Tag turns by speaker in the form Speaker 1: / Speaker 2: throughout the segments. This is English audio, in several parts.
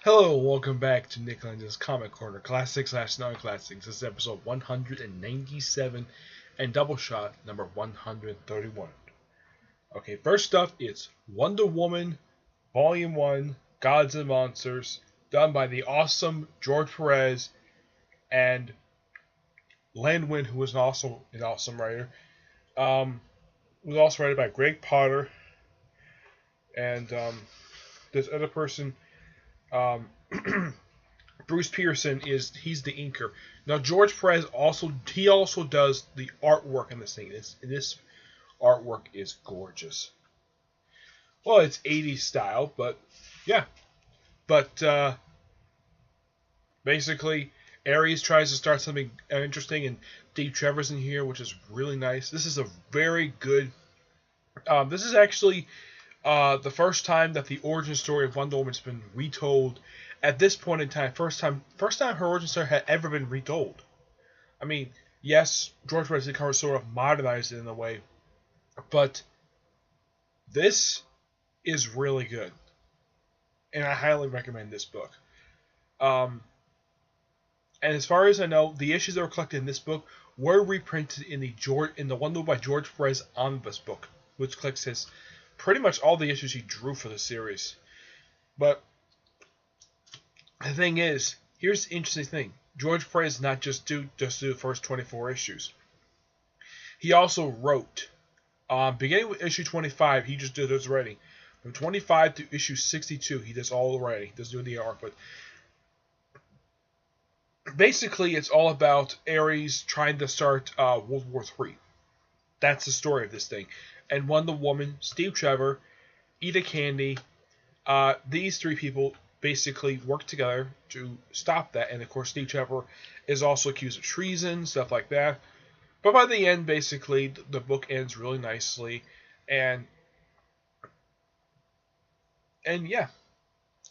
Speaker 1: Hello, welcome back to Nick Lenz's Comic Corner, Classics slash Non-Classics. This is episode 197 and Doubleshot number 131. Okay, first up is Wonder Woman Volume 1, Gods and Monsters, done by the awesome George Perez and Landwin, who was also an awesome writer. It was also written by Greg Potter and this other person. Um, Bruce Pearson he's the inker. Now George Perez also does the artwork in this thing. This artwork is gorgeous. Well, it's 80s style, but yeah. But basically, Ares tries to start something interesting, and Dave Trevor's in here, which is really nice. This is a very good. This is actually the first time that the origin story of Wonder Woman's been retold. At this point in time, first time her origin story had ever been retold. I mean, yes, George Perez kind of sort of modernized it in a way, but this is really good, and I highly recommend this book. Um, and as far as I know, the issues that were collected in this book were reprinted in the Wonder Woman by George Perez omnibus book, which collects his pretty much all the issues he drew for the series. But the thing is, here's the interesting thing. George Perez did not just do the first 24 issues. He also wrote, beginning with issue 25, he just did his writing. From 25 to issue 62, he does all the writing. He doesn't do the art, but basically it's all about Ares trying to start World War III. That's the story of this thing. And Wonder Woman, Steve Trevor, Eda Candy, these three people basically work together to stop that. And of course, Steve Trevor is also accused of treason, stuff like that. But by the end, basically, the book ends really nicely. And yeah,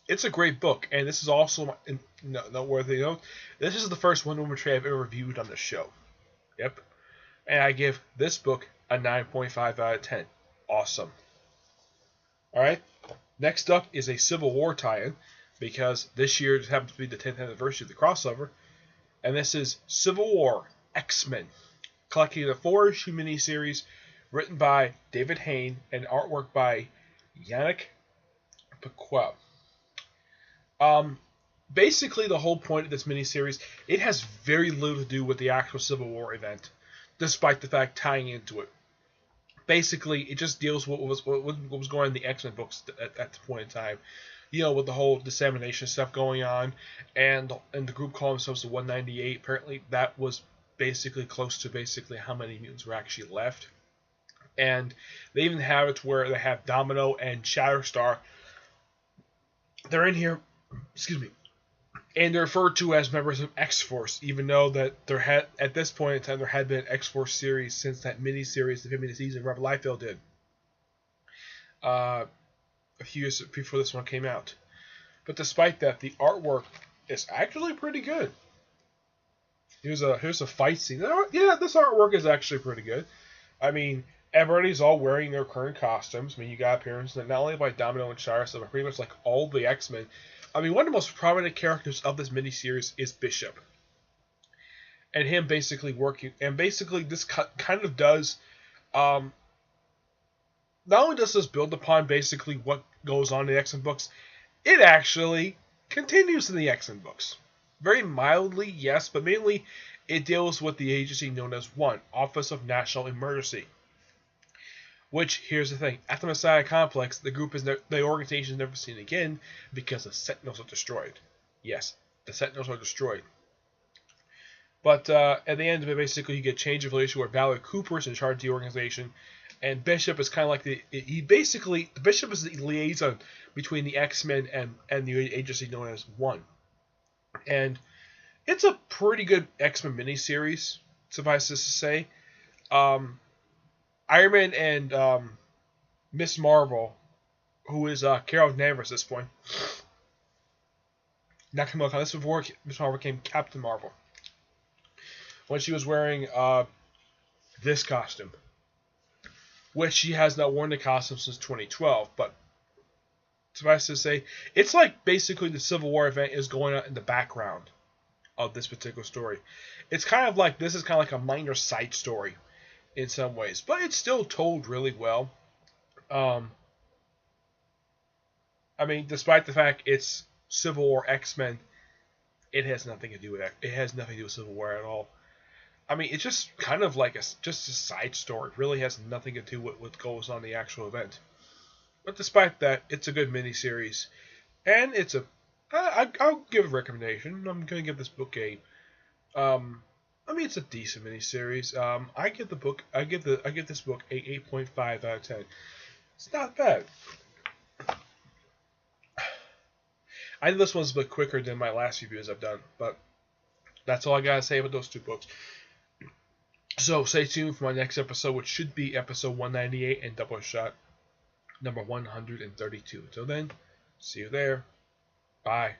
Speaker 1: it's a great book. And this is also noteworthy note. This is the first Wonder Woman trade I've ever reviewed on the show. Yep. And I give this book a 9.5 out of 10. Awesome. Alright. Next up is a Civil War tie-in, because this year just happens to be the 10th anniversary of the crossover. And this is Civil War X-Men, collecting a 4-issue miniseries written by David Hayne and artwork by Yannick Pequot. Basically, the whole point of this miniseries, it has very little to do with the actual Civil War event, despite the fact tying into it. Basically, it just deals with what was going on in the X-Men books at the point in time. You know, with the whole dissemination stuff going on, and the group calling themselves the 198. Apparently, that was basically close to basically how many mutants were actually left. And they even have it where they have Domino and Shatterstar. They're in here, excuse me, and they're referred to as members of X-Force, even though that there had, at this point in time, there had been an X-Force series since that mini-series, the 50th season, Rob Liefeld did. A few years before this one came out. But despite that, the artwork is actually pretty good. Here's a fight scene. Yeah, this artwork is actually pretty good. I mean, everybody's all wearing their current costumes. I mean, you got appearances not only by Domino and Shatterstar, but pretty much like all the X-Men. I mean, one of the most prominent characters of this miniseries is Bishop. And him basically working, and basically this kind of does, not only does this build upon basically what goes on in the X-Men books, it actually continues in the X-Men books. Very mildly, yes, but mainly it deals with the agency known as ONE, Office of National Emergency. Which, here's the thing, after Messiah Complex, the organization is never seen again because the Sentinels are destroyed. Yes, the Sentinels are destroyed. But at the end of it, basically, you get change of relation where Valerie Cooper is in charge of the organization, and Bishop is kind of like the Bishop is the liaison between the X-Men and the agency known as ONE. And it's a pretty good X-Men miniseries, suffice this to say. Iron Man and Miss Marvel, who is Carol Danvers at this point. Not Kamala Khan. This was before Miss Marvel became Captain Marvel. When she was wearing this costume. Which she has not worn the costume since 2012, but suffice to say, it's like basically the Civil War event is going on in the background of this particular story. It's kind of like, this is kind of like a minor side story in some ways, but it's still told really well. I mean, despite the fact it's Civil War X-Men, it has nothing to do with Civil War at all. I mean, it's just kind of like just a side story. It really has nothing to do with what goes on in the actual event. But despite that, it's a good miniseries, and I'll give a recommendation. I'm gonna give this book a I mean, it's a decent miniseries. I give this book a 8.5 out of 10. It's not bad. I think this one's a bit quicker than my last reviews I've done, but that's all I gotta say about those two books. So stay tuned for my next episode, which should be episode 198 and Doubleshot number 132. Until then, see you there. Bye.